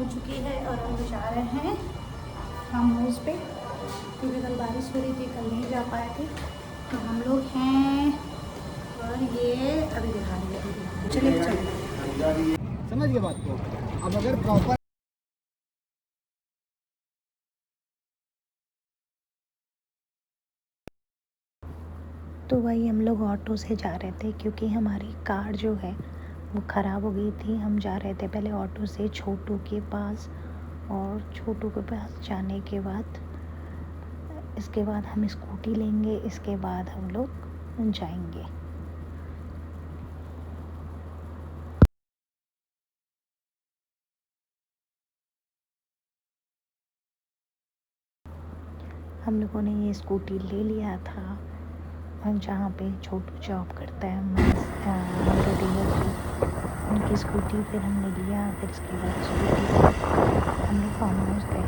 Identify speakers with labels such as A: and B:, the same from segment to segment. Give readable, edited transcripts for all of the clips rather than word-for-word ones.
A: हो चुकी है और हम लोग जा रहे हैं फार्म हाउस पे, क्योंकि कल बारिश हो रही थी, कल नहीं जा पाए थे। तो हम लोग हैं और ये अभी दिखा रही है, चलिए चलिए
B: समझिए बात को। अब अगर प्रॉपर
A: तो वही हम लोग ऑटो से जा रहे थे, क्योंकि हमारी कार जो है वो ख़राब हो गई थी। हम जा रहे थे पहले ऑटो से छोटू के पास, और छोटू के पास जाने के बाद इसके बाद हम स्कूटी लेंगे, इसके बाद हम लोग जाएंगे। हम लोगों ने ये स्कूटी ले लिया था, और जहाँ पे छोटू जॉब करता है मेरे डीलर की, उनकी स्कूटी फिर हमने लिया। फिर इसके बाद स्कूटी से हम लोग फार्म हाउस गए।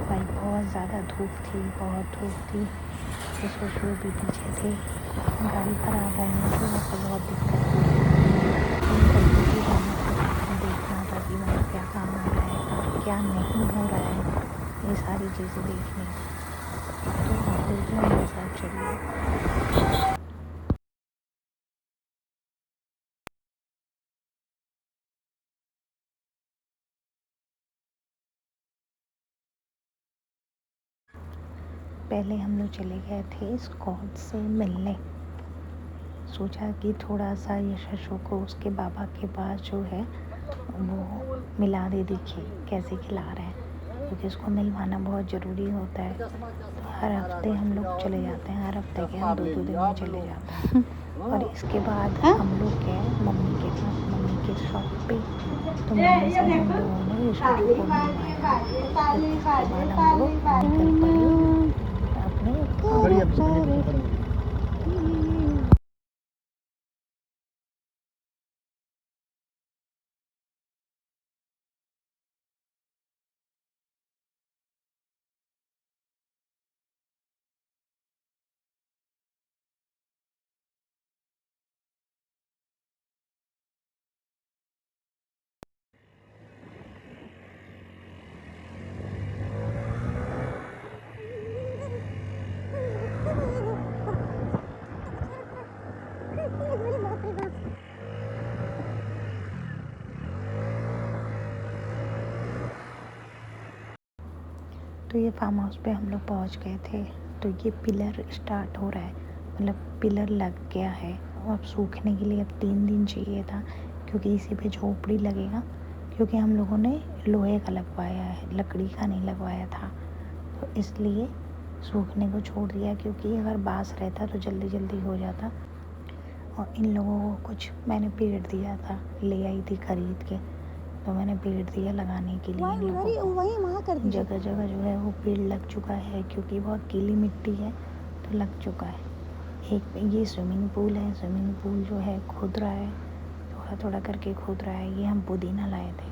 A: भाई बहुत ज़्यादा धूप थी, बहुत धूप थी। तो छोटू भी पीछे थे, गाड़ी ख़राब होने की वजह से बहुत दिक्कत हुई। देखना था कि वहाँ क्या काम हो रहा है, क्या नहीं हो रहा है, ये सारी चीज़ें देखनी थी। तो आप लोग भी हमारे साथ चलिए। पहले हम लोग चले गए थे स्कॉट से मिलने। सोचा कि थोड़ा सा यशस्व को उसके बाबा के पास जो है वो मिला दे, देखिए कैसे खिला रहे हैं, क्योंकि उसको मिलवाना बहुत ज़रूरी होता है। तो हर हफ्ते हम लोग चले जाते हैं, हर हफ्ते के हम 2-2 दिन में चले जाते हैं। और इसके बाद हम लोग गए मम्मी के पास, मम्मी के शॉप पे। तो मम्मी से हम लोगों ने यशस्व को मिलवाया। फिर इसके बाद हम लोग निकल पड़े अपने तो ये फार्म हाउस पे हम लोग पहुंच गए थे। तो ये पिलर स्टार्ट हो रहा है, मतलब पिलर लग गया है। और अब सूखने के लिए अब 3 दिन चाहिए था, क्योंकि इसी पे झोपड़ी लगेगा। क्योंकि हम लोगों ने लोहे का लगवाया है, लकड़ी का नहीं लगवाया था, तो इसलिए सूखने को छोड़ दिया। क्योंकि अगर बांस रहता तो जल्दी जल्दी हो जाता। और इन लोगों को कुछ मैंने पेड़ दिया था, ले आई थी खरीद के, तो मैंने पेड़ दिया लगाने के लिए इन लोगों को। जगह जगह जो है वो पेड़ लग चुका है, क्योंकि बहुत गीली मिट्टी है तो लग चुका है। एक ये स्विमिंग पूल है, स्विमिंग पूल जो है खोद रहा है, थोड़ा थोड़ा करके खोद रहा है। ये हम पुदीना लाए थे,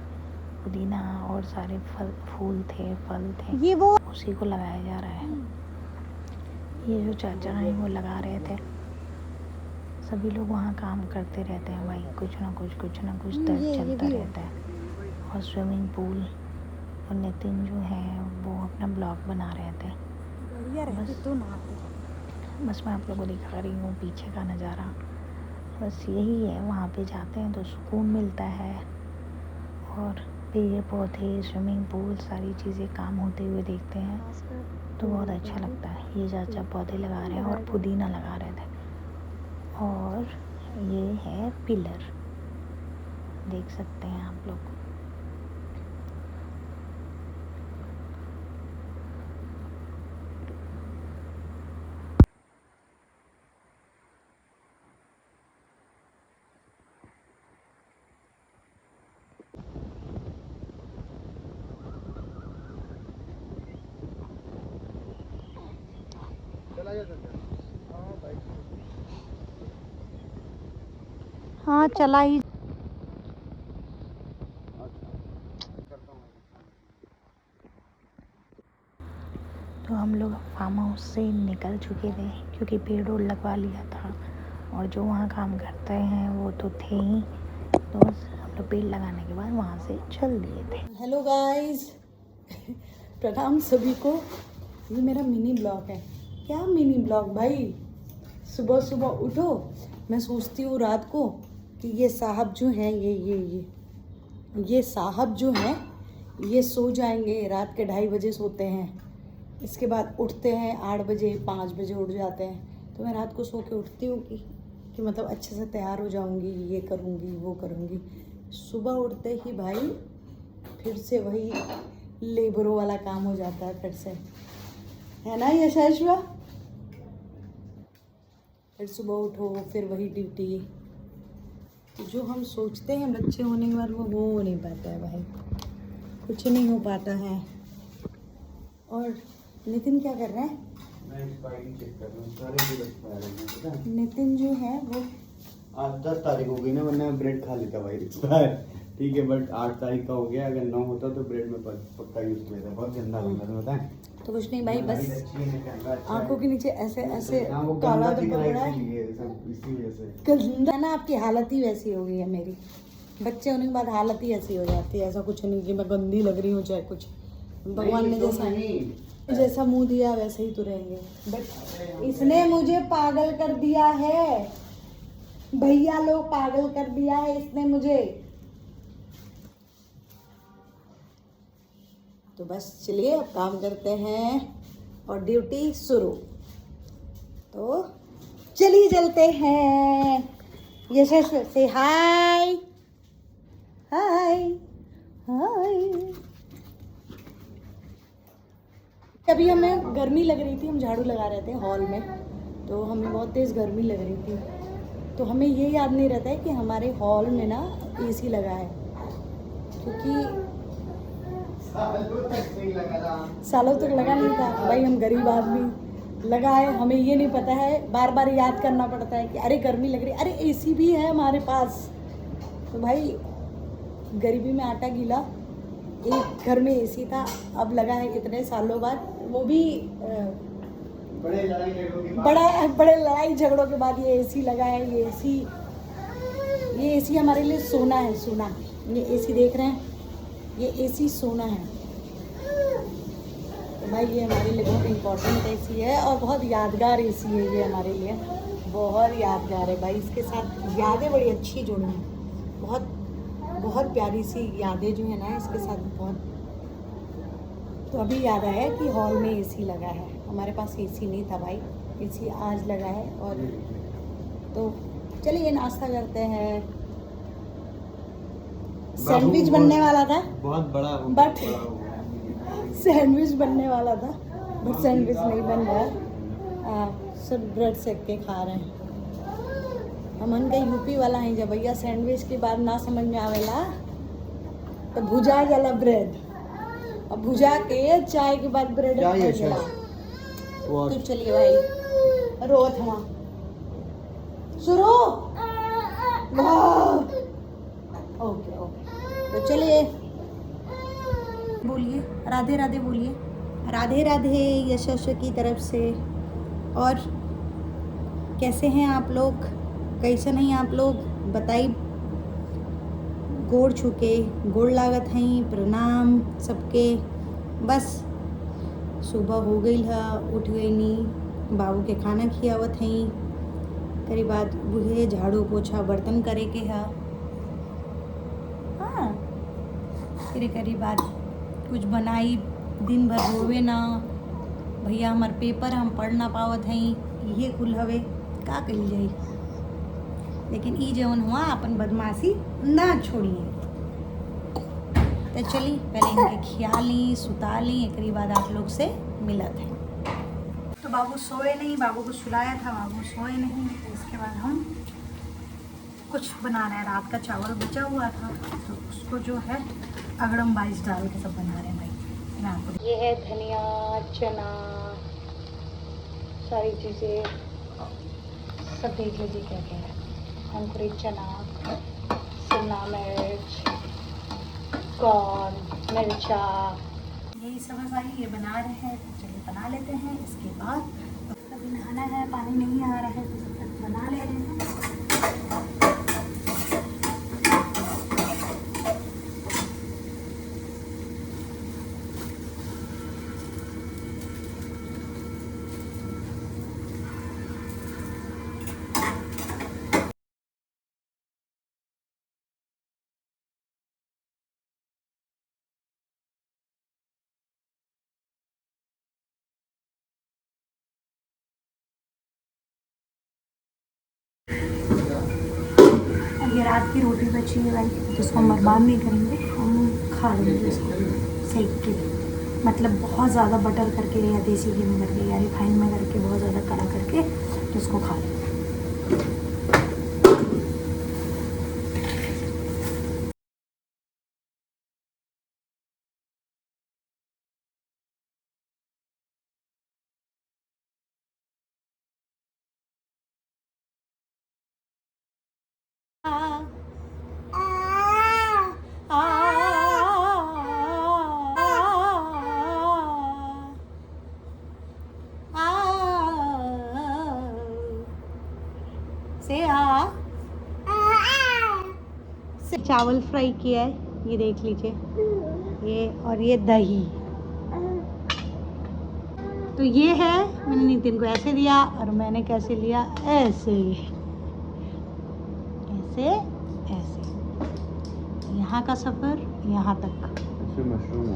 A: पुदीना और सारे फूल थे, फल थे, ये वो उसी को लगाया जा रहा है। ये जो चाचा हैं वो लगा रहे थे। सभी लोग वहाँ काम करते रहते हैं भाई, कुछ ना कुछ चलता रहता है। और स्विमिंग पूल, और नितिन जो है वो अपना ब्लॉग बना रहे थे। बस मैं आप लोगों को दिखा रही हूँ पीछे का नज़ारा। बस यही है, वहाँ पे जाते हैं तो सुकून मिलता है, और पेड़ पौधे, स्विमिंग पूल, सारी चीज़ें काम होते हुए देखते हैं तो बहुत अच्छा लगता है। ये चाचा पौधे लगा रहे हैं और पुदीना लगा रहे थे। और ये है पिलर, देख सकते हैं आप लोग। हाँ चला ही। तो हम लोग फार्म हाउस से निकल चुके थे, क्योंकि पेड़ ओड़ लगवा लिया था, और जो वहाँ काम करते हैं वो तो थे ही। तो बस हम तो पेड़ लगाने के बाद वहाँ से चल दिए थे।
C: हेलो गाइस, प्रणाम सभी को। ये मेरा मिनी ब्लॉग है। क्या मिनी ब्लॉग भाई? सुबह सुबह उठो, मैं सोचती हूँ रात को कि ये साहब जो हैं ये साहब जो हैं ये सो जाएंगे, रात के 2:30 बजे सोते हैं, इसके बाद उठते हैं 8 बजे 5 बजे उठ जाते हैं। तो मैं रात को सो के उठती हूँ कि मतलब अच्छे से तैयार हो जाऊँगी, ये करूँगी वो करूँगी। सुबह उठते ही भाई फिर से वही लेबरों वाला काम हो जाता है, फिर से, है ना यशस्वा? फिर सुबह उठो, फिर वही ड्यूटी। जो हम सोचते हैं बच्चे होने के बाद वो हो नहीं पाता है भाई, कुछ नहीं हो पाता है। और नितिन क्या कर रहा है?
B: मैं एक्सपायरी चेक कर रहा हूँ, सारे दिन एक्सपायर है।
C: नितिन जो है वो
B: आज 10 तारीख हो गई ना, वरना ब्रेड खा लेता भाई एक्सपायर, ठीक है, बट 8 तारीख का हो गया। अगर 9 होता तो ब्रेड में पक्का यूज लेता। बहुत गंदा बंदा था, बताएं?
C: तो कुछ नहीं भाई, बस आंखों के नीचे ऐसे ऐसे काला धब्बा पड़ा है,
B: इसी वजह से
C: गंदा ना। आपकी हालत ही वैसी हो गई है, मेरी बच्चे होने के बाद हालत ही ऐसी हो जाती है। ऐसा कुछ नहीं कि मैं गंदी लग रही हूँ चाहे कुछ, भगवान ने जैसा मुंह दिया वैसे ही तो रहेंगे। बट इसने मुझे पागल कर दिया है भैया, लोग पागल कर दिया है इसने मुझे। तो बस चलिए अब काम करते हैं और ड्यूटी शुरू। तो चलिए चलते हैं। यशस्वी से हाय हाय हाय। अभी हमें गर्मी लग रही थी, हम झाड़ू लगा रहे थे हॉल में, तो हमें बहुत तेज़ गर्मी लग रही थी। तो हमें ये याद नहीं रहता है कि हमारे हॉल में ना एसी लगा है, क्योंकि सालों तक लगा नहीं था भाई। हम गरीब आदमी लगाए, हमें ये नहीं पता है, बार बार याद करना पड़ता है कि अरे गर्मी लग रही, अरे एसी भी है हमारे पास। तो भाई गरीबी में आटा गीला, एक घर में एसी था, अब लगा है कितने सालों बाद, वो भी बड़े लड़ाई झगड़ों के बाद ये एसी लगा है। ये एसी हमारे लिए सोना है, सोना। ये एसी देख रहे हैं, ये एसी सोना है। तो भाई ये हमारे लिए बहुत इम्पोर्टेंट एसी है और बहुत यादगार एसी है ये हमारे लिए, बहुत यादगार है भाई। इसके साथ यादें बड़ी अच्छी जुड़ी हैं, बहुत बहुत प्यारी सी यादें जो है ना इसके साथ, बहुत। तो अभी याद आया कि हॉल में एसी लगा है, हमारे पास एसी नहीं था भाई, एसी आज लगा है। और तो चलिए नाश्ता करते हैं। सैंडविच बनने वाला था,
B: बहुत बड़ा,
C: बट सैंडविच बनने वाला था, बट सैंडविच नहीं बन रहा, सब ब्रेड सेक के खा रहे हैं। हमन के यूपी वाला है जब भैया, सैंडविच के बाद ना समझ में आवेला तो भुजा जाला ब्रेड, और भुजा के चाय के बाद ब्रेड खाएला। तो चलिए भाई रोत हुआ शुरू। ओके ओके, तो चलिए बोलिए राधे राधे, बोलिए राधे राधे यशस्वी की तरफ से। और कैसे हैं आप लोग, कैसे नहीं आप लोग बताइए। गोड़ छुके गोड़ लागत हैं, प्रणाम सबके। बस सुबह हो गई है, उठ गई नी, बाबू के खाना खियावत हैं, करीब बाद बुहे झाड़ू पोछा बर्तन करे के है। हाँ, फिर करीब बाद कुछ बनाई, दिन भर होवे ना भैया, हमार पेपर हम पढ़ ना पावत हैं, ये कुल हवे का कही जाई। लेकिन ई जवन हुआ अपन बदमाशी ना छोड़िए। तो चली पहले इनके खिया ली, सुता ली, एक बाद आप लोग से मिलत है। तो बाबू सोए नहीं, बाबू को सुलाया था, बाबू सोए नहीं। तो इसके बाद हम कुछ बना रहे हैं, रात का चावल बचा हुआ था तो उसको जो है अगड़म बाइस डाल के सब बना रहे हैं भाई। मैं आपको ये है धनिया, चना, सारी चीज़ें सब देख लीजिए क्या क्या है। अंकुरित चना, शिमला मिर्च, कॉर्न, मिर्चा, यही सब है भाई, ये बना रहे हैं। तो चलिए बना लेते हैं। इसके बाद अभी नहाना है, पानी नहीं आ रहा है तो सब बना ले रहे हैं। अब ये रात की रोटी बची है भाई, जिसको हम बर्बाद नहीं करेंगे, हम खा लेंगे इसको सेक के। मतलब बहुत ज़्यादा बटर करके या देसी घी में करके या रिफाइन में करके बहुत ज़्यादा कड़ा करके तो इसको खा लेंगे। चावल फ्राई किया है, ये देख लीजिए, ये और ये दही। तो ये है, मैंने नितिन को ऐसे दिया और मैंने कैसे लिया, ऐसे ऐसे ऐसे। यहाँ का सफ़र यहाँ तक।
B: मशरूम